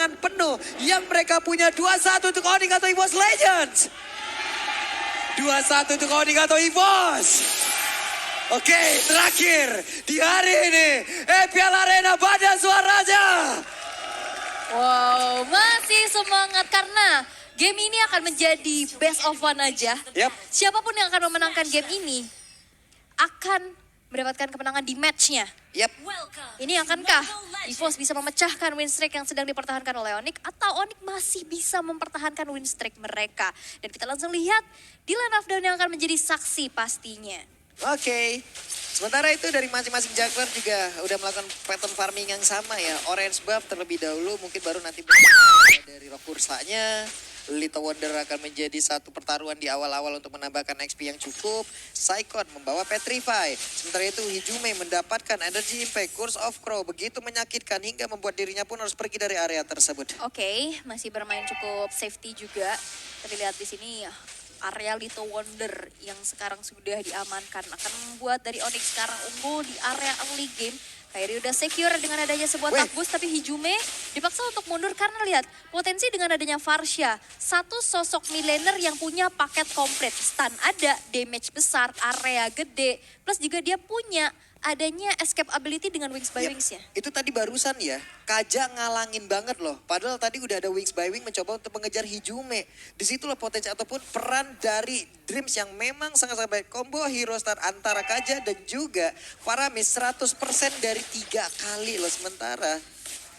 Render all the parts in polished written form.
serangan penuh yang mereka punya. 2-1 untuk Onyx atau EVOS Legends. 2-1 untuk Onyx atau EVOS. Oke, terakhir di hari ini EPL Arena pada suaranya. Wow, masih semangat karena game ini akan menjadi best of one aja. Yap. Siapapun yang akan memenangkan game ini akan mendapatkan kemenangan di matchnya. Yap. Ini akankah EVOS bisa memecahkan win streak yang sedang dipertahankan oleh Onyx atau Onyx masih bisa mempertahankan win streak mereka? Dan kita langsung lihat di line of down yang akan menjadi saksi pastinya. Oke. Sementara itu dari masing-masing juggler juga udah melakukan pattern farming yang sama ya. Orange buff terlebih dahulu, mungkin baru nanti dari rock kursanya. Little Wonder akan menjadi satu pertaruhan di awal-awal untuk menambahkan XP yang cukup. Saikon membawa Petrify. Sementara itu Hijume mendapatkan Energy Impact, Curse of Crow. Begitu menyakitkan hingga membuat dirinya pun harus pergi dari area tersebut. Oke, masih bermain cukup safety juga. Tapi lihat di sini area Little Wonder yang sekarang sudah diamankan akan membuat dari Onyx sekarang unggul di area early game. Kairi udah secure dengan adanya sebuah takbus, tapi Hijume dipaksa untuk mundur karena lihat potensi dengan adanya Varsha. Satu sosok millennial yang punya paket komplit. Stun ada, damage besar, area gede. Plus juga dia punya adanya escape ability dengan Wings by Wings ya. Itu tadi barusan ya, Kaja ngalangin banget loh. Padahal tadi udah ada Wings by Wing mencoba untuk mengejar Hijume. Disitulah potensi ataupun peran dari Dreams yang memang sangat-sangat baik. Combo hero start antara Kaja dan juga Faramis 100% dari 3 kali loh. Sementara,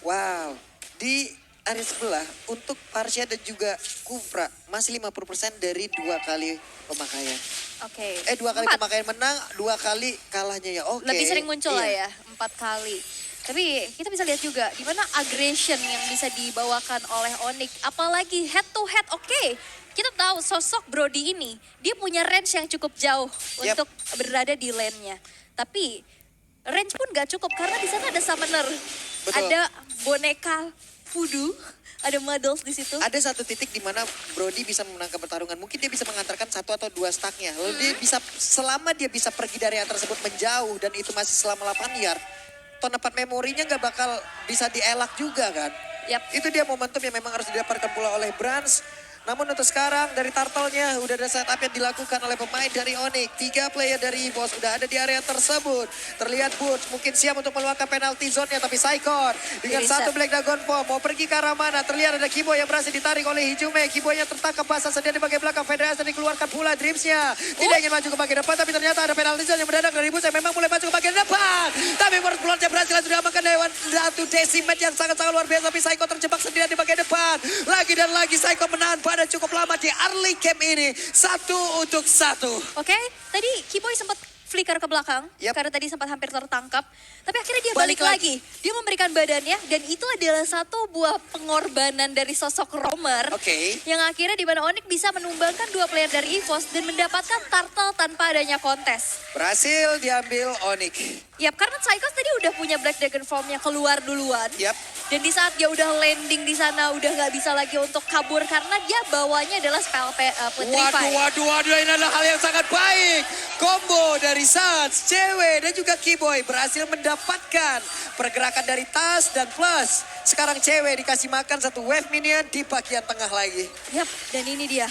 wow, di area sebelah untuk Varsha dan juga Kufra masih 50% dari 2 kali pemakaian. Oke. 2 kali pemakaian menang, 2 kali kalahnya ya. Oke. Lebih sering muncul lah Iya. ya, 4 kali. Tapi kita bisa lihat juga di mana aggression yang bisa dibawakan oleh Onyx. Apalagi head to head, oke. Kita tahu sosok Brody ini, dia punya range yang cukup jauh untuk berada di lane-nya. Tapi range pun gak cukup karena di sana ada summoner. Betul. Ada boneka voodoo. Ada models di situ. Ada satu titik di mana Brody bisa memenangkan pertarungan. Mungkin dia bisa mengantarkan 1 atau 2 stacknya. Lalu dia bisa, selama dia bisa pergi dari area tersebut menjauh dan itu masih selama 8 yard. Ton dapat memorinya nggak bakal bisa dielak juga kan. Yap. Itu dia momentum yang memang harus didapatkan pula oleh Brans. Namun untuk sekarang dari turtle-nya udah ada setup yang dilakukan oleh pemain dari Onyx. 3 player dari EVOS udah ada di area tersebut. Terlihat Butch mungkin siap untuk meluangkan penalty zone-nya. Tapi Saikon dengan satu Black Dragon Bomb mau pergi ke arah mana. Terlihat ada Kibo yang berhasil ditarik oleh Hijume. Kibonya tertangkap basah sedia di bagian belakang. Federasi dan dikeluarkan pula Dreams-nya. Tidak ingin maju ke bagian depan tapi ternyata ada penalty zone yang mendadak dari Butch yang memang mulai maju ke bagian depan. Tapi Morse Blood-nya berhasil langsung diamankan Dewan. Satu decimet yang sangat-sangat luar biasa. Tapi Saikon terjebak sendirian di bagian depan. Lagi dan lagi Saikon menahan pada cukup lama di early game ini. 1-1. Oke, tadi Kiboy sempat flicker ke belakang Yap. karena tadi sempat hampir tertangkap. Tapi akhirnya dia Balik balik lagi. Dia memberikan badannya dan itu adalah satu buah pengorbanan dari sosok Romer. Oke. Yang akhirnya di mana Onyx bisa menumbangkan 2 player dari EVOS dan mendapatkan turtle tanpa adanya kontes. Berhasil diambil Onyx. Yap, karena Psychos tadi udah punya Black Dragon Form-nya keluar duluan. Yap. Dan di saat dia udah landing di sana udah nggak bisa lagi untuk kabur karena dia bawanya adalah spell Petrify. Waduh, ini adalah hal yang sangat baik. Combo dari Suns, cewek dan juga Kiboy berhasil mendapatkan pergerakan dari Tas dan Plus. Sekarang cewek dikasih makan satu wave minion di bagian tengah lagi. Yap, dan ini dia.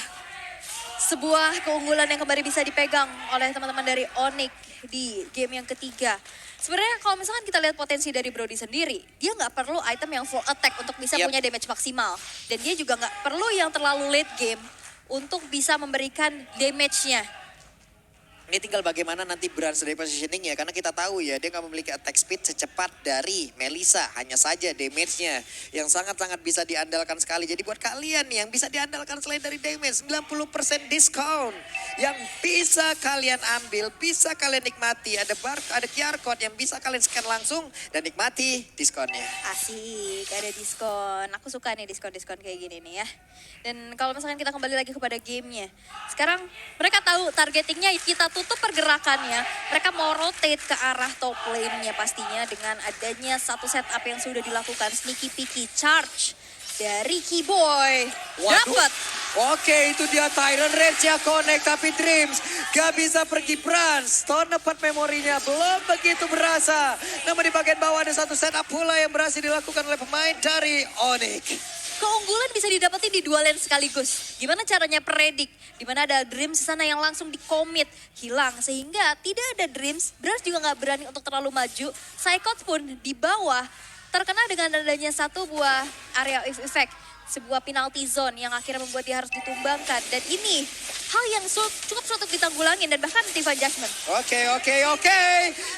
Sebuah keunggulan yang kembali bisa dipegang oleh teman-teman dari Onyx di game yang ketiga. Sebenarnya kalau misalkan kita lihat potensi dari Brody sendiri, dia nggak perlu item yang full attack untuk bisa punya damage maksimal. Dan dia juga nggak perlu yang terlalu late game untuk bisa memberikan damage-nya. Ini tinggal bagaimana nanti Brans dari positioning ya. Karena kita tahu ya dia nggak memiliki attack speed secepat dari Melissa. Hanya saja damage-nya yang sangat-sangat bisa diandalkan sekali. Jadi buat kalian nih yang bisa diandalkan selain dari damage. 90% diskon yang bisa kalian ambil. Bisa kalian nikmati. Ada QR code yang bisa kalian scan langsung. Dan nikmati diskonnya. Asik, ada diskon. Aku suka nih diskon-diskon kayak gini nih ya. Dan kalau misalkan kita kembali lagi kepada gamenya. Sekarang mereka tahu targetingnya kita tutup pergerakannya. Mereka mau rotate ke arah top lane-nya pastinya dengan adanya satu setup yang sudah dilakukan. Sneaky Peeky Charge. dari Keyboy. Waduh. Dapat. Oke, itu dia Tyrant Rage-nya connect, tapi Dreams gak bisa pergi Brans. Stone tempat memorinya belum begitu berasa. Namun di bagian bawah ada satu setup pula yang berhasil dilakukan oleh pemain dari Onyx. Keunggulan bisa didapetin di dua lane sekaligus. Gimana caranya predik? Dimana ada Dreams di sana yang langsung di-commit, hilang. Sehingga tidak ada Dreams, Brans juga gak berani untuk terlalu maju. Psychot pun di bawah terkena dengan adanya satu buah area effect. Sebuah penalty zone yang akhirnya membuat dia harus ditumbangkan. Dan ini hal yang cukup sulit untuk ditanggulangin dan bahkan Divine Judgment. Oke.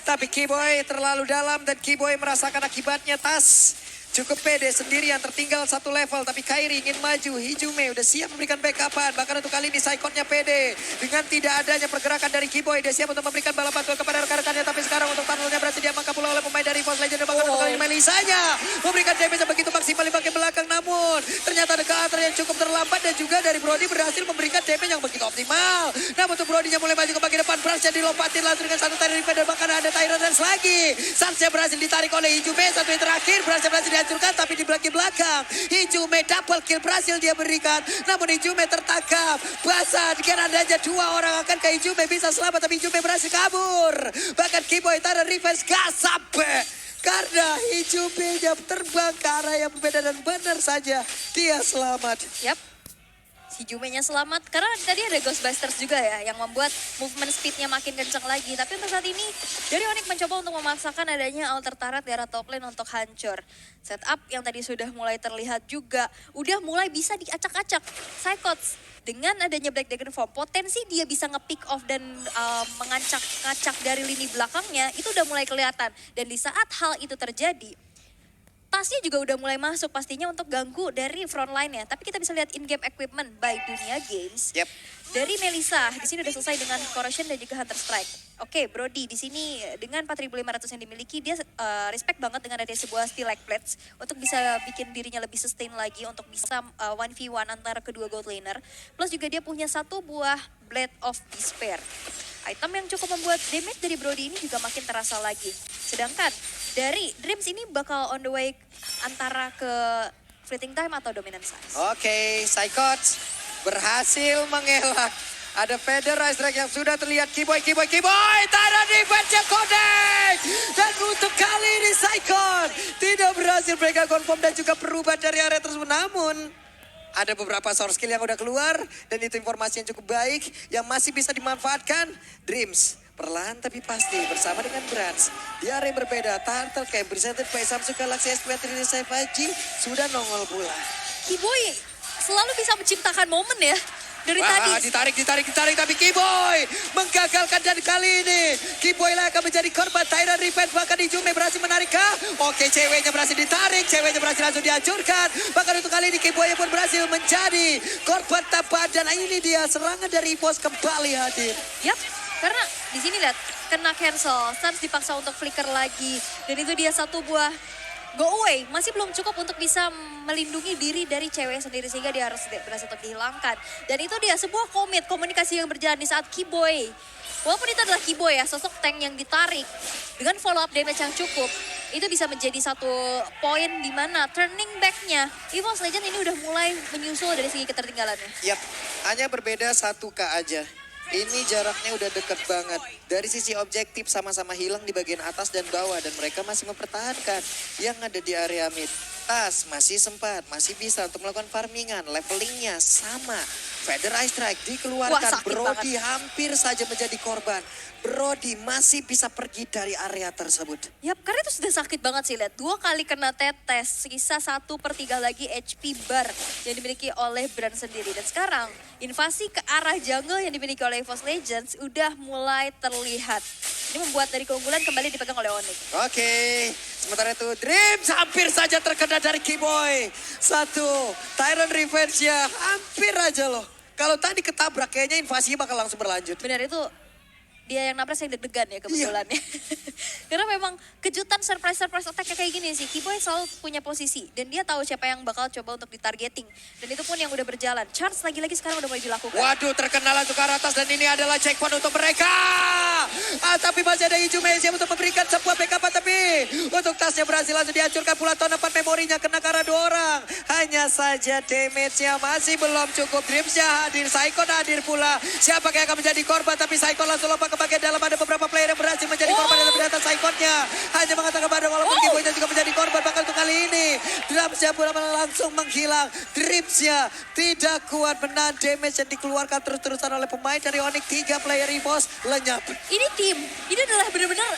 Tapi Keyboy terlalu dalam dan Keyboy merasakan akibatnya. Tas cukup pede sendirian, tertinggal satu level. Tapi Kairi ingin maju, Hijume udah siap memberikan backupan. Bahkan untuk kali ini Psychotnya pede. Dengan tidak adanya pergerakan dari Keyboy, dia siap untuk memberikan bala bantuan kepada rekan-rekannya. Tapi sekarang untuk tunnelnya berhasil diamankan pula oleh pemain dari Force Legend. Bahkan untuk kali ini Melisanya memberikan damage yang begitu maksimal di bagian belakang. Namun ternyata ada counter yang cukup terlambat. Dan juga dari Brody berhasil memberikan damage yang begitu optimal. Namun untuk Brody-nya mulai maju ke bagian depan. Brans-nya dilompatin langsung dengan satu Tyrant Defender. Bahkan ada Tyrant Dance lagi. Sans-nya berhasil ditarik oleh Hijume. Satu yang terakhir Brans-nya berhasil dihancurkan. Tapi di belakang Hijume double kill berhasil dia berikan. Namun Hijume tertangkap. Basah dengan adanya dua orang akan ke Hijume bisa selamat. Tapi Hijume berhasil kabur. Bahkan Keyboy Tyrant Revenge gak sampai. Karena Hijume-nya terbang ke arah yang berbeda dan benar saja dia selamat. Yap. Si Jume-nya selamat karena tadi ada Ghostbusters juga ya yang membuat movement speed-nya makin kencang lagi. Tapi untuk saat ini dari Onyx mencoba untuk memaksakan adanya alter turret di arah top lane untuk hancur. Setup yang tadi sudah mulai terlihat juga udah mulai bisa diacak-acak. Psychots dengan adanya Black Dragon Form potensi dia bisa nge-pick off dan mengacak-ngacak dari lini belakangnya itu udah mulai kelihatan. Dan di saat hal itu terjadi tasnya juga udah mulai masuk pastinya untuk ganggu dari front line-nya. Tapi kita bisa lihat in-game equipment by Dunia Games. Yep. Dari Melissa, di sini udah selesai dengan Corrosion dan juga Hunter Strike. Oke, Brody di sini dengan 4.500 yang dimiliki, dia respect banget dengan ada sebuah Stilak Plates untuk bisa bikin dirinya lebih sustain lagi untuk bisa 1v1 antara kedua gold laner. Plus juga dia punya satu buah Blade of Despair. Item yang cukup membuat damage dari Brody ini juga makin terasa lagi. Sedangkan dari Dreams ini bakal on the way antara ke Fleeting Time atau Dominance Size. Oke, Psychot berhasil mengelak. Ada Federer Strike yang sudah terlihat. Keyboy. Tyrant Defense-nya connect. Dan untuk kali ini Psychot tidak berhasil mereka confirm dan juga berubah dari area tersebut. Namun ada beberapa source skill yang udah keluar. Dan itu informasi yang cukup baik yang masih bisa dimanfaatkan. Dreams perlahan tapi pasti bersama dengan Brans di area yang berbeda. Turtle Camp presented by Samsung Galaxy S23 5G sudah nongol pula. Keyboy selalu bisa menciptakan momen ya. Dari tadi. Ditarik tapi Keyboy menggagalkan dan kali ini Keyboy lah akan menjadi korban Tyrant Revenge. Bahkan Hijume berhasil menarik kah? Oke, ceweknya berhasil ditarik, ceweknya berhasil langsung dihancurkan. Bahkan untuk kali ini Keyboy pun berhasil menjadi korban tampahan dan ini dia serangan dari EVOS kembali hadir. Yap, karena di sini lihat kena cancel, Sans dipaksa untuk flicker lagi dan itu dia satu buah go away, masih belum cukup untuk bisa melindungi diri dari cewek sendiri sehingga dia harus berhasil untuk dihilangkan. Dan itu dia sebuah komunikasi yang berjalan di saat Keyboy. Walaupun itu adalah Keyboy ya, sosok tank yang ditarik dengan follow up damage yang cukup. Itu bisa menjadi satu poin di mana turning back-nya EVOS Legend ini udah mulai menyusul dari segi ketertinggalannya. Yap, hanya berbeda 1K aja. Ini jaraknya udah deket banget. Dari sisi objektif sama-sama hilang di bagian atas dan bawah. Dan mereka masih mempertahankan yang ada di area mid. Tas masih sempat, masih bisa untuk melakukan farmingan. Levelingnya sama. Feather Ice Strike dikeluarkan. Wah, Brody hampir saja menjadi korban. Brody masih bisa pergi dari area tersebut. Yap, karena itu sudah sakit banget sih lihat. 2 kali kena tetes, sisa 1/3 lagi HP bar yang dimiliki oleh Brand sendiri. Dan sekarang invasi ke arah jungle yang dimiliki oleh EVOS Legends udah mulai terlihat. Ini membuat dari keunggulan kembali dipegang oleh Onyx. Oke, sementara itu Dreams hampir saja terkena dari Keyboy. Satu, Tyrant Revenge-nya hampir aja loh. Kalau tadi ketabrak kayaknya invasinya bakal langsung berlanjut. Benar itu Dia yang nabrak saya deg-degan ya kebetulan ya. Karena memang kejutan surprise attack kayak gini sih. Keyboy selalu punya posisi dan dia tahu siapa yang bakal coba untuk ditargeting. Dan itu pun yang udah berjalan. Charge lagi-lagi sekarang udah mulai dilakukan. Waduh, terkenal langsung ke arah atas dan ini adalah checkpoint untuk mereka. Tapi masih ada Ijume yang siap untuk memberikan sebuah backup, tapi untuk tasnya berhasil langsung dihancurkan pula. Tahun 4 memorinya kena ke arah 2 orang. Hanya saja damage-nya masih belum cukup. Dreams-nya hadir, Saikon hadir pula. Siapa yang akan menjadi korban, tapi Saikon langsung lompat ke bagian dalam. Ada beberapa player yang berhasil menjadi korban dan ternyata Saikonnya hanya mengatakan pada walaupun Keyboy-nya juga menjadi korban. Bahkan untuk kali ini Drums-nya pula langsung menghilang. Dreams-nya tidak kuat menahan damage yang dikeluarkan terus-terusan oleh pemain dari Onyx. 3 player EVOS lenyap. Ini adalah benar-benar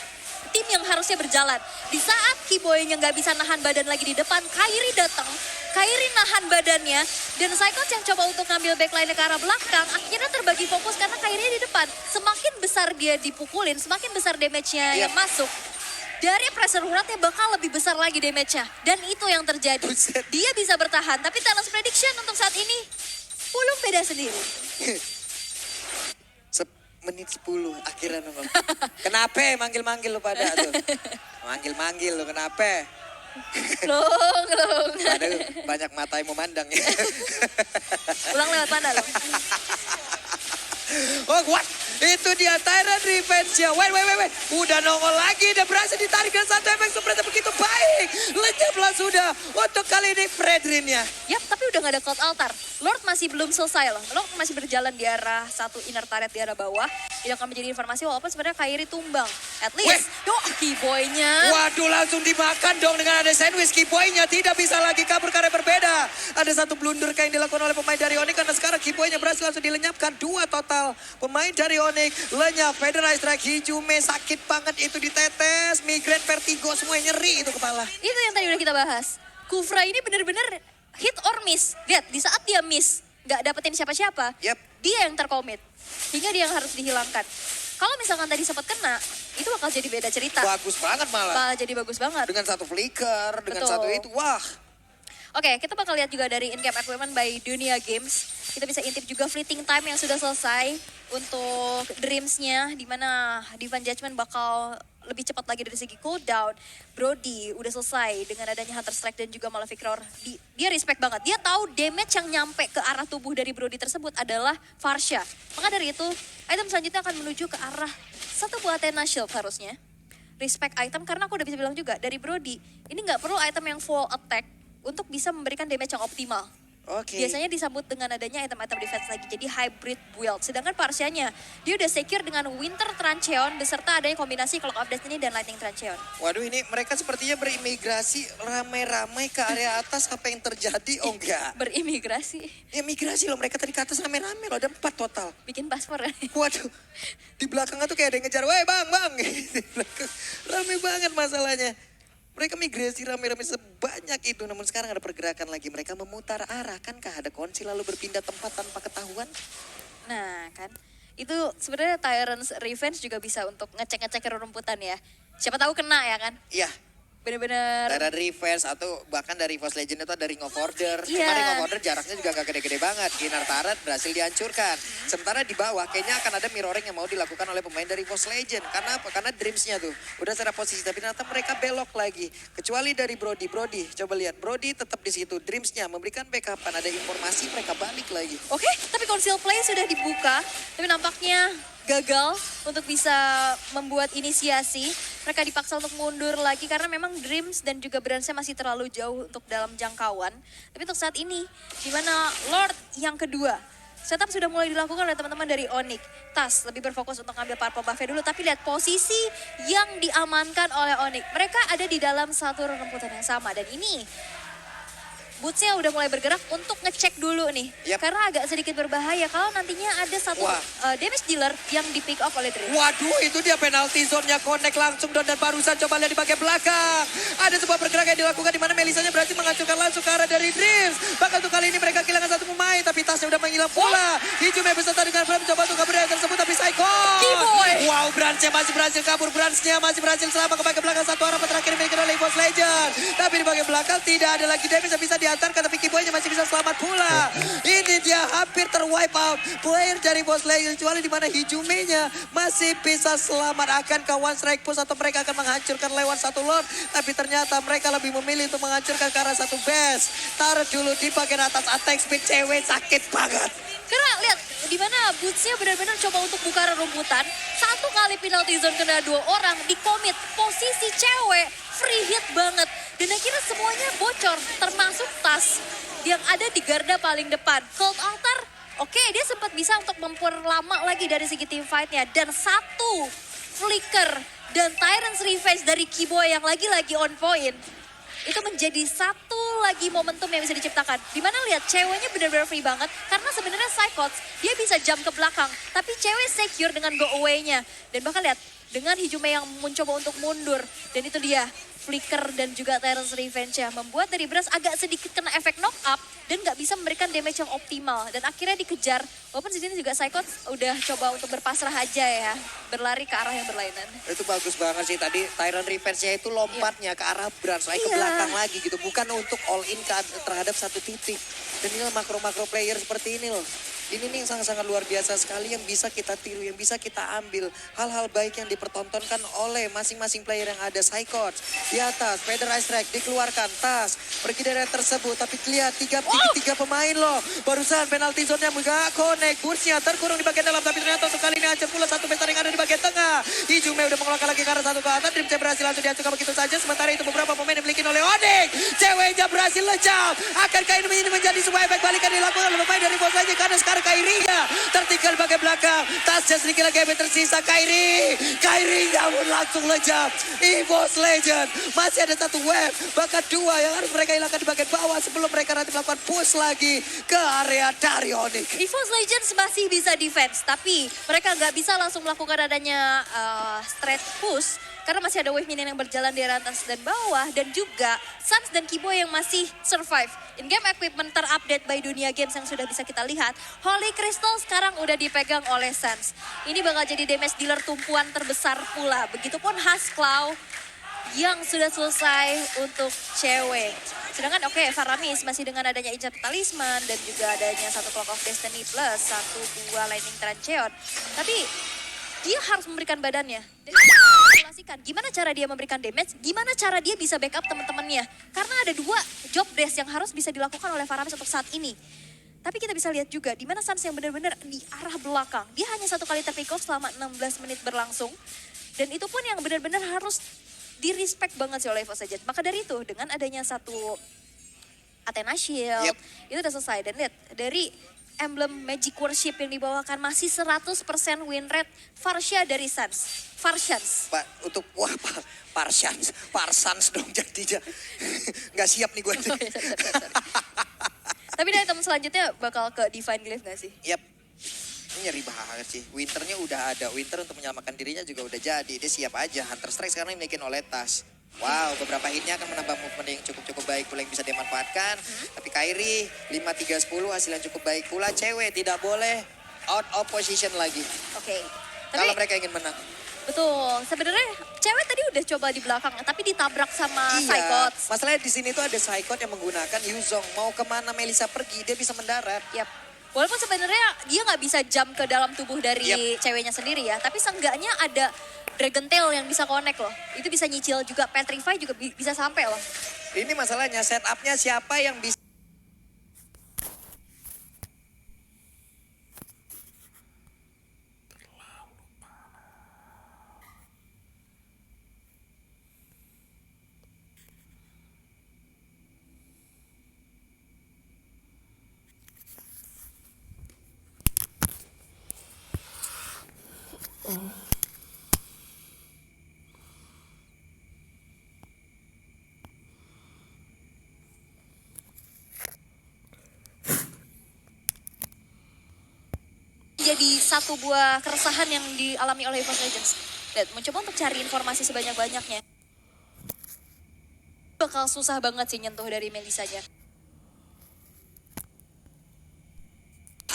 tim yang harusnya berjalan. Di saat Keyboy-nya nggak bisa nahan badan lagi di depan, Kairi datang. Kairi nahan badannya dan Saikon yang coba untuk ngambil backline ke arah belakang akhirnya terbagi fokus karena Kairi di depan. Semakin besar dia dipukulin, semakin besar damage-nya yang masuk. Dari pressure uratnya bakal lebih besar lagi damage-nya. Dan itu yang terjadi. Dia bisa bertahan, tapi Talents Prediction untuk saat ini pulung beda sendiri. Menit 10 akhirnya nongol. Kenapa manggil-manggil lu pada tuh? Manggil-manggil lu kenapa? Long. Aduh, banyak mata yang memandang ya. Ulang lewat mana lo? Oh, what? Itu dia Tyrant Revenge-nya. Wait. Udah nongol lagi. Udah berhasil ditarik dan satu efek seperti begitu baik. Lenyaplah sudah. Untuk kali ini Fredrin-nya. Yap, tapi udah gak ada Cloud Altar. Lord masih belum selesai loh. Lord masih berjalan di arah satu inner turret di arah bawah. Ini akan menjadi informasi walaupun sebenarnya Kairi tumbang. At least, Keyboy-nya. Waduh, langsung dimakan dong dengan ada sandwich. Keyboy-nya tidak bisa lagi kabur karena berbeda. Ada satu blunder yang dilakukan oleh pemain dari Onyx karena sekarang Keyboy-nya berhasil langsung dilenyapkan. 2 total pemain dari Onyx lenyap. Federal Strike Hijume sakit banget itu ditetes. Migraine, vertigo, semua nyeri itu kepala. Itu yang tadi udah kita bahas. Kufra ini bener-bener hit or miss. Lihat, di saat dia miss, gak dapetin siapa-siapa, Yep. dia yang terkomit. Hingga dia yang harus dihilangkan. Kalau misalkan tadi sempat kena, itu bakal jadi beda cerita. Bagus banget malah. Bakal jadi bagus banget. Dengan satu flicker, dengan Betul. satu itu, wah. Oke, kita bakal lihat juga dari in-game equipment by Dunia Games. Kita bisa intip juga fleeting time yang sudah selesai untuk Dreams-nya, di mana Divine Judgment bakal lebih cepat lagi dari segi cooldown. Brody udah selesai dengan adanya Hunter Strike dan juga Malefic Roar. Dia respect banget. Dia tahu damage yang nyampe ke arah tubuh dari Brody tersebut adalah Farsha. Maka dari itu, item selanjutnya akan menuju ke arah satu buah Athena Shield harusnya. Respect item karena aku udah bisa bilang juga dari Brody, ini nggak perlu item yang full attack untuk bisa memberikan damage yang optimal. Oke. Biasanya disambut dengan adanya item-item defense lagi, jadi hybrid build. Sedangkan Parsianya, dia udah secure dengan Winter Trancheon beserta adanya kombinasi Clock of Destiny dan Lightning Trancheon. Waduh, ini mereka sepertinya berimigrasi ramai-ramai ke area atas. Apa yang terjadi? Oh enggak. Berimigrasi, Ya migrasi loh, mereka tadi ke atas rame-rame loh, ada 4 total. bikin paspor. Waduh, di belakangnya tuh kayak ada yang ngejar, weh bang. Di belakang, rame banget masalahnya. Mereka migrasi rame-rame sebanyak itu, namun sekarang ada pergerakan lagi. Mereka memutar arah, kankah ada konsil lalu berpindah tempat tanpa ketahuan? Nah kan, itu sebenarnya Tyrant's Revenge juga bisa untuk ngecek-ngecek rerumputan ya. Siapa tahu kena ya kan, Iya, bener-bener. dari reverse atau bahkan dari Force Legend itu ada Ring of Order. Iya. Cuma Ring of Order jaraknya juga gak gede-gede banget. Inner turret berhasil dihancurkan. Sementara di bawah kayaknya akan ada mirroring yang mau dilakukan oleh pemain dari Force Legend. Karena apa? Karena Dreams-nya tuh udah secara posisi, tapi ternyata mereka belok lagi. Kecuali dari Brody, coba lihat. Brody tetap di situ. Dreams-nya memberikan backupan, ada informasi mereka balik lagi. Oke, tapi conceal play sudah dibuka, tapi nampaknya gagal untuk bisa membuat inisiasi. Mereka dipaksa untuk mundur lagi karena memang Dreams dan juga Brands-nya masih terlalu jauh untuk dalam jangkauan. Tapi untuk saat ini, di mana Lord yang kedua, setup sudah mulai dilakukan oleh teman-teman dari Onyx. Tas lebih berfokus untuk ngambil purple buff dulu, tapi lihat posisi yang diamankan oleh Onyx. Mereka ada di dalam satu rerumputan yang sama dan ini Boots-nya udah mulai bergerak untuk ngecek dulu nih. Yap. Karena agak sedikit berbahaya kalau nantinya ada satu Wah. damage dealer yang di pick off oleh Dreams. Waduh, itu dia penalti zone-nya connect langsung dan barusan coba lihat di bagian belakang. Ada sebuah pergerakan yang dilakukan di mana Melisanya berhasil menghancurkan langsung ke arah dari Dreams. Bahkan untuk kali ini mereka kehilangan satu pemain, tapi tasnya udah menghilang pula. Hijume beserta dengan Bram coba untuk kabur dari tersebut, tapi Saikon. Keyboy. Wow, Branch-nya masih berhasil kabur. Branch-nya masih berhasil selama ke bagian belakang. Satu arah terakhir dimiliki oleh Force Legend. Tapi di bagian belakang tidak ada lagi damage yang bisa diantarkan, tapi Kiboynya masih bisa selamat pula. Ini dia hampir terwipe out player dari Boss Legends, kecuali di mana Hijumenya masih bisa selamat. Akankah one strike push atau mereka akan menghancurkan lewat satu lord? Tapi ternyata mereka lebih memilih untuk menghancurkan ke arah satu base. Taruh dulu di bagian atas, attack speed cewek sakit banget. Karena lihat di mana Bootsnya benar-benar coba untuk buka rumputan. Satu kali penalty zone kena 2 orang, di commit posisi cewek free hit banget. Dan akhirnya semuanya bocor, termasuk tas yang ada di garda paling depan. Cold Altar, oke, dia sempat bisa untuk memperlama lagi dari segi team fight-nya. Dan satu flicker dan Tyrant's Revenge dari Kiboy yang lagi-lagi on point. Itu menjadi satu lagi momentum yang bisa diciptakan. Dimana lihat ceweknya benar-benar free banget. Karena sebenarnya Psychots dia bisa jump ke belakang. Tapi cewek secure dengan go away-nya. Dan bahkan lihat dengan Hijume yang mencoba untuk mundur. Dan itu dia flicker dan juga Tyrant's Revenge-nya. Membuat dari Brass agak sedikit kena efek knock up. Dan gak bisa memberikan damage yang optimal. Dan akhirnya dikejar. Walaupun di sini juga Psychots udah coba untuk berpasrah aja ya. Berlari ke arah yang berlainan. Itu bagus banget sih tadi Tyrant Revenge-nya itu lompatnya ke arah Brans, ke belakang lagi gitu. Bukan untuk all in terhadap satu titik. Dan inilah makro-makro player seperti ini loh. Ini nih yang sangat-sangat luar biasa sekali yang bisa kita tiru, yang bisa kita ambil. Hal-hal baik yang dipertontonkan oleh masing-masing player yang ada. Psychots di atas, Feather Ice Strike dikeluarkan, tas pergi dari tersebut. Tapi lihat tiga pemain loh. Barusan penalti zone-nya nggak connect. Bursnya terkurung di bagian dalam, tapi ternyata untuk kali ini hancur pula satu besar yang ada di bagian tengah. Hijume udah mengeluarkan lagi ke arah satu ke atas. Dream berhasil langsung dihancurkan begitu saja. Sementara itu beberapa pemain dimiliki oleh Onyx. Ceweknya berhasil lejam. Akankah ini menjadi sebuah efek balikan dilakukan oleh pemain dari Boss Legends? Karena sekarang Kairinya tertinggal bagian belakang. Tasnya sedikit lagi yang tersisa. Kairinya pun langsung lejam. Boss Legends masih ada satu wave, bahkan 2 yang harus mereka hilangkan di bagian bawah sebelum mereka nanti melakukan push lagi ke area dari Onyx. EVOS Legends masih bisa defense, tapi mereka nggak bisa langsung melakukan adanya straight push. Karena masih ada wave minion yang berjalan di area atas dan bawah. Dan juga Suns dan Kiboy yang masih survive. In-game equipment terupdate by Dunia Games yang sudah bisa kita lihat. Holy Crystal sekarang udah dipegang oleh Suns. Ini bakal jadi damage dealer tumpuan terbesar pula. Begitupun Hasclaw yang sudah selesai untuk cewek. Sedangkan Faramis masih dengan adanya Injat Talisman dan juga adanya satu Clock of Destiny plus satu buah Lightning Trancheon. Tapi dia harus memberikan badannya. Dan kalkulasikan gimana cara dia memberikan damage, gimana cara dia bisa backup teman-temannya. Karena ada 2 job desk yang harus bisa dilakukan oleh Faramis untuk saat ini. Tapi kita bisa lihat juga di mana Suns yang benar-benar di arah belakang. Dia hanya 1 kali take off selama 16 menit berlangsung. Dan itu pun yang benar-benar harus di-respect banget sih oleh EVOS Legends. Maka dari itu dengan adanya satu Athena Shield, itu udah selesai. Dan lihat dari emblem Magic Worship yang dibawakan masih 100% win rate Farsha dari Suns. Farshans. Pak, untuk Parsans dong jadinya. Nggak siap nih gue. Oh, ya, sorry. Tapi dari teman selanjutnya bakal ke Divine Glyph gak sih? Yap. Ini nyeri banget sih. Winternya udah ada. Winter untuk menyelamatkan dirinya juga udah jadi. Dia siap aja. Hunter Strike sekarang dimiliki oleh Tas. Wow, beberapa hitnya akan menambah movement yang cukup baik pula yang bisa dimanfaatkan. Tapi Kairi 5-3-10 hasil yang cukup baik pula. Cewek tidak boleh out of position lagi. Oke. Kalau mereka ingin menang. Betul. Sebenarnya cewek tadi udah coba di belakang, tapi ditabrak sama Psychots. Masalahnya di sini tuh ada Psychot yang menggunakan Yuzong. Mau kemana Melissa pergi, dia bisa mendarat. Yap. Walaupun sebenarnya dia nggak bisa jump ke dalam tubuh dari ceweknya sendiri ya, tapi seenggaknya ada Dragon Tail yang bisa connect loh. Itu bisa nyicil juga, Petrify juga bisa sampai loh. Ini masalahnya setupnya siapa yang bisa. Jadi satu buah keresahan yang dialami oleh EVOS Legends. Dan mencoba untuk cari informasi sebanyak-banyaknya. Bakal susah banget sih nyentuh dari Melissanya.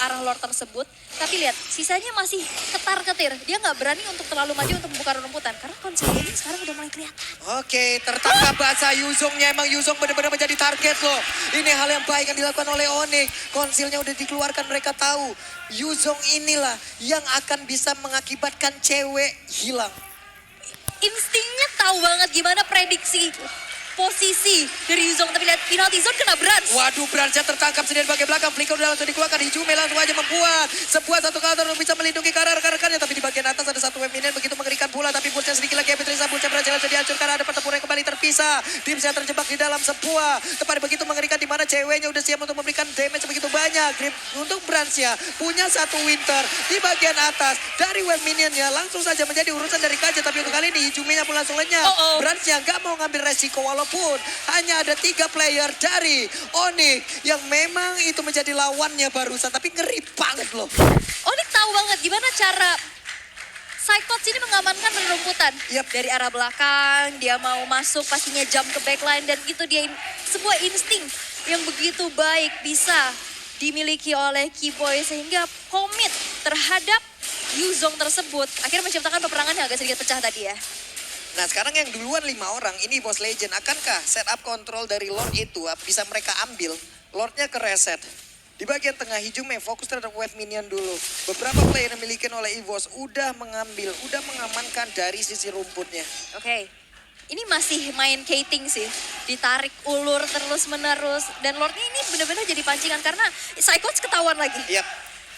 arah Lord tersebut. Tapi lihat, sisanya masih ketar-ketir. Dia nggak berani untuk terlalu maju untuk membuka rumputan. Karena konsep ini sekarang udah mulai kelihatan. Oke, tertangkap basah Yuzongnya. Emang Yuzong benar-benar menjadi target loh. Ini hal yang baik yang dilakukan oleh Onyx. Konsilnya udah dikeluarkan, mereka tahu. Yuzong inilah yang akan bisa mengakibatkan cewek hilang. Instingnya tahu banget gimana prediksi posisi dari Yuzong. Tapi lihat, penalty zone kena Brans. Waduh, Bransnya tertangkap sendiri bagian belakang. Flicker udah langsung dikeluarkan. Hijume langsung aja membuat sebuah satu counter untuk bisa melindungi rekan-rekannya. Tapi di bagian atas ada satu wave minion begitu mengerikan pula. Tapi Pulsnya sedikit lagi. Petrisa Pulsnya berhasil langsung dihancurkan. Ada pertempuran yang kembali terpisah. Tim saya terjebak di dalam sebuah tempat begitu mengerikan. Di mana ceweknya udah siap untuk memberikan damage begitu banyak. Grip untuk Bransnya punya satu winter di bagian atas. Dari wave minionnya langsung saja menjadi urusan dari Kaja. Tapi untuk kali ini Hijumenya pun langsung lenyap. Bransnya nggak mau ngambil resiko walaupun hanya ada 3 player dari Onyx yang memang itu menjadi lawannya barusan. Tapi ngeri banget loh. Onyx tahu banget gimana cara Psychots ini mengamankan rumputan. Yap. Dari arah belakang, dia mau masuk pastinya jump ke backline. Dan itu dia sebuah insting yang begitu baik bisa dimiliki oleh Keyboy. Sehingga komit terhadap Yuzong tersebut. Akhirnya menciptakan peperangan yang agak sedikit pecah tadi ya. Nah sekarang yang duluan 5 orang ini Boss Legend. Akankah setup kontrol dari Lord itu bisa mereka ambil? Lordnya ke reset. Di bagian tengah Hijume fokus terhadap wave minion dulu. Beberapa player yang dimiliki oleh EVOS udah mengambil, udah mengamankan dari sisi rumputnya. Oke. Ini masih main skating sih. Ditarik ulur terus menerus. Dan Lordnya ini benar-benar jadi pancingan karena Psychots ketahuan lagi. Yap.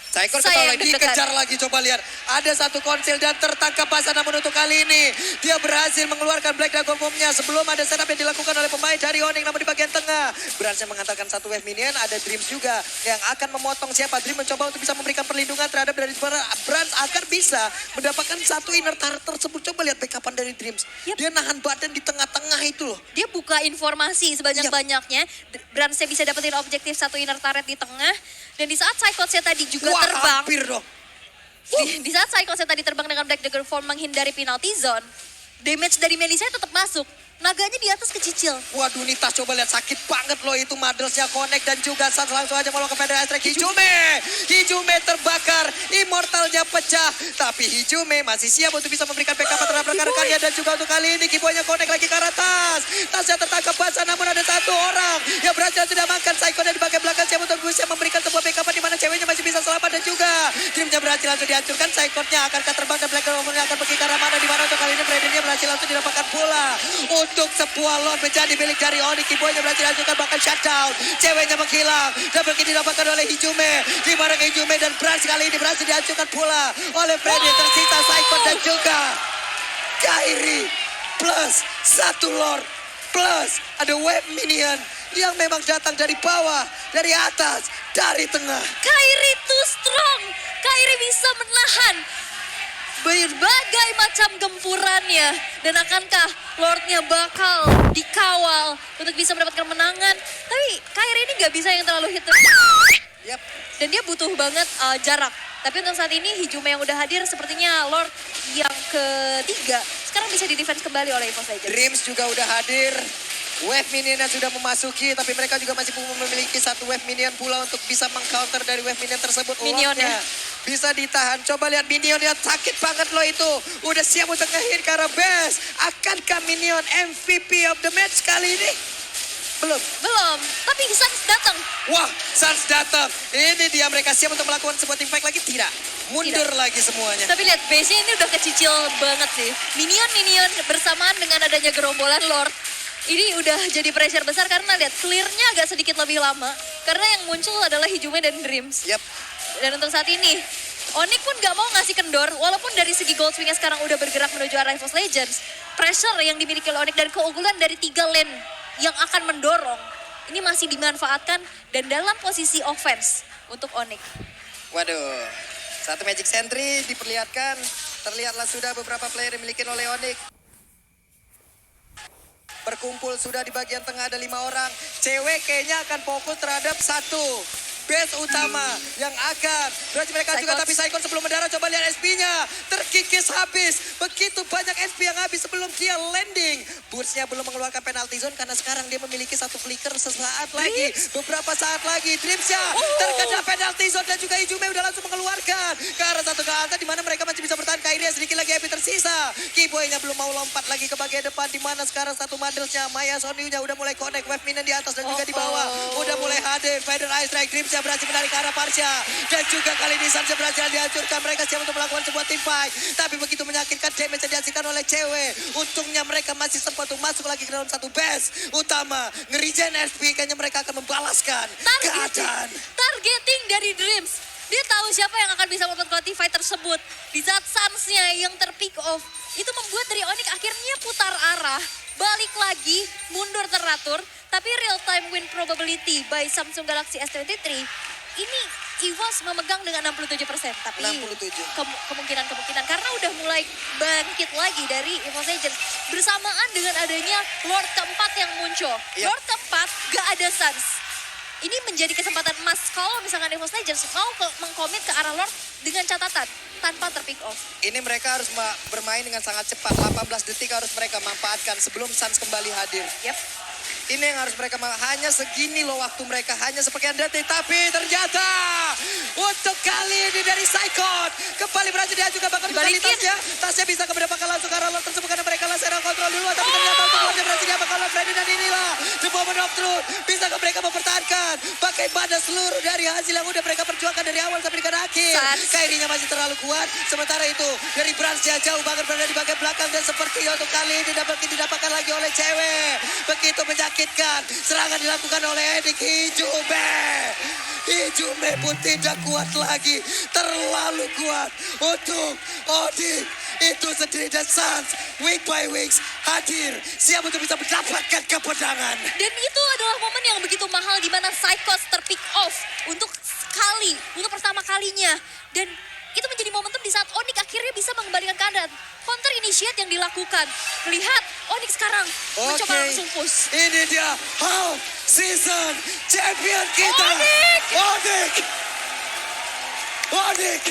Psycho Sayang ketawa deg-degan. dikejar lagi, coba lihat. Ada satu konsil dan tertangkap basah, namun untuk kali ini dia berhasil mengeluarkan Black Dragon Bomb-nya sebelum ada setup yang dilakukan oleh pemain dari Onyx. Namun di bagian tengah berhasil mengantarkan satu wave minion. Ada Dreams juga yang akan memotong siapa. Dream mencoba untuk bisa memberikan perlindungan terhadap dari Brans agar bisa mendapatkan satu inner turret tersebut. Coba lihat backupan dari Dreams. Yep. Dia nahan badan di tengah-tengah itu loh. Dia buka informasi sebanyak-banyaknya. Bransnya bisa dapetin objektif satu inner turret di tengah. Dan di saat Psychotsnya tadi juga Wah, terbang. hampir dong. Di saat Psychotsnya tadi terbang dengan Black Dagger Form menghindari penalty zone. Damage dari Melissa tetap masuk. Naganya di atas kecicil. Waduh, Nita coba lihat sakit banget loh itu Madelsnya connect dan juga Sans langsung aja melong ke Federal Strike. Hijume terbakar, Immortalnya pecah. Tapi Hijume masih siap untuk bisa memberikan backup terhadap rekan-rekannya. Dan juga untuk kali ini Kiboynya connect lagi ke arah tas. Tasnya tertangkap basah namun ada satu orang yang berhasil tidak makan. Psycho-nya di bagian belakang siap untuk bisa memberikan sebuah backup di mana ceweknya masih bisa selamat. Dan juga Dreamnya berhasil langsung dihancurkan. Psycho-nya akan terbang dan Black Dragon-nya akan pergi ke arah mana. Di mana untuk kali ini Brandon-nya berhasil langsung didapatkan bola. Untuk sebuah lot menjadi milik dari Onyx. Kiboynya berhasil dihancurkan bahkan shutdown. Ceweknya menghilang dan begini didapatkan oleh Hijume. Di mana Hijume dan Brans kali ini berhasil dihancurkan pula oleh Freddy. Tersisa Psycho dan juga Kairi. Plus satu Lord. Plus ada wave minion yang memang datang dari bawah, dari atas, dari tengah. Kairi too strong. Kairi bisa menahan berbagai macam gempurannya. Dan akankah Lordnya bakal dikawal untuk bisa mendapatkan kemenangan? Tapi Kairi ini gak bisa yang terlalu hit. Yap. Dan dia butuh banget jarak. Tapi untuk saat ini Hijume yang udah hadir sepertinya Lord yang ketiga sekarang bisa di defense kembali oleh EVOS Legends. Dreams juga udah hadir. Wave minionnya sudah memasuki, tapi mereka juga masih memiliki satu wave minion pula untuk bisa mengcounter dari wave minion tersebut. Minionnya. Lordnya bisa ditahan. Coba lihat minionnya sakit banget loh itu. Udah siap untuk nge-hit ke arah base. Akankah minion MVP of the match kali ini? Belum. Tapi Sans datang. Wah, Sans datang. Ini dia mereka siap untuk melakukan sebuah team fight lagi. Tidak. Mundur lagi semuanya. Tapi lihat base-nya ini udah kecicil banget sih. Minion bersamaan dengan adanya gerombolan Lord. Ini udah jadi pressure besar karena lihat clear-nya agak sedikit lebih lama. Karena yang muncul adalah Hijume dan Dreams. Yap. Dan untuk saat ini, Onyx pun gak mau ngasih kendor. Walaupun dari segi Goldswing-nya sekarang udah bergerak menuju arah EVOS Legends. Pressure yang dimiliki oleh Onyx dan keunggulan dari 3 lane yang akan mendorong. Ini masih dimanfaatkan dan dalam posisi offense untuk Onyx. Waduh. Satu Magic Sentry diperlihatkan. Terlihatlah sudah beberapa player yang dimiliki oleh Onyx. Berkumpul sudah di bagian tengah ada 5 orang. Cewek kayaknya akan fokus terhadap satu base utama yang akan berarti mereka juga, Saikon. tapi Saikon sebelum mendarat coba lihat SP-nya terkikis habis. Begitu banyak SP yang habis sebelum dia landing. Boots-nya belum mengeluarkan penalty zone karena sekarang dia memiliki satu flicker sesaat lagi. Beberapa saat lagi Dreams-nya terkena penalty zone dan juga Ijume udah langsung mengeluarkan ke arah satu ke atas di mana mereka masih bisa bertahan. Kairia sedikit lagi HP tersisa. Keyboy-nya belum mau lompat lagi ke bagian depan di mana sekarang satu Madelsnya Maya Sonyu-nya udah mulai connect. Wave Minion di atas dan juga di bawah. Udah mulai hadir. Feather Ice Strike Dreams-nya berhasil menarik ke arah Parsha. Dan juga kali ini Sansa berhasil dihancurkan. Mereka siap untuk melakukan sebuah team fight. Tapi begitu menyakitkan damage yang dihasilkan oleh cewek. Untungnya mereka masih sempat untuk masuk lagi ke dalam satu base utama. Ngerijen SP kayaknya mereka akan membalaskan keadaan. Targeting dari Dreams. Dia tahu siapa yang akan bisa melakukan fight tersebut. Di saat Suns-nya yang terpick off. Itu membuat dari Onyx akhirnya putar arah. Balik lagi, mundur teratur. Tapi real time win probability by Samsung Galaxy S23. Ini EVOS memegang dengan 67%. Tapi 67. kemungkinan karena udah mulai bangkit lagi dari EVOS Legends. Bersamaan dengan adanya Lord keempat yang muncul. Yep. Lord keempat gak ada Suns. Ini menjadi kesempatan emas kalau misalkan EVOS Legends mau mengkomit ke arah Lord dengan catatan tanpa terpick off. Ini mereka harus bermain dengan sangat cepat. 18 detik harus mereka manfaatkan sebelum Suns kembali hadir. Yep. Ini yang harus mereka hanya segini loh waktu mereka, hanya sepersekian detik. Tapi ternyata untuk kali ini dari Saikon kembali berhasil dia juga bahkan kembali Dibalikin. tasnya bisa keberdapakan langsung ke arah Lord tersebut karena mereka langsung kontrol dulu. Tapi ternyata untuk Lordnya berhasil diapakan oleh Freddy dan inilah the moment of truth. Bisa mereka mempertahankan bagaimana seluruh dari hasil yang udah mereka perjuangkan dari awal sampai dengan akhir. Suns. Kairinya masih terlalu kuat. Sementara itu dari Brans jauh banget berada di bagian belakang dan seperti untuk kali ini dapat didapatkan lagi oleh cewek. Begitu menyakitkan. Serangan dilakukan oleh Edik Ijume. Ijume pun tidak kuat lagi. Terlalu kuat untuk Odik. Itu sendiri dan Suns week by weeks hadir. Siap untuk bisa mendapatkan kemenangan. Dan itu adalah momen yang begitu mahal di mana Psychos terpick off untuk pertama kalinya. Dan itu menjadi momentum di saat Onyx akhirnya bisa mengembalikan keadaan. Counter initiate yang dilakukan. Lihat Onyx sekarang mencoba langsung push. Ini dia half season champion kita. Onyx! Onyx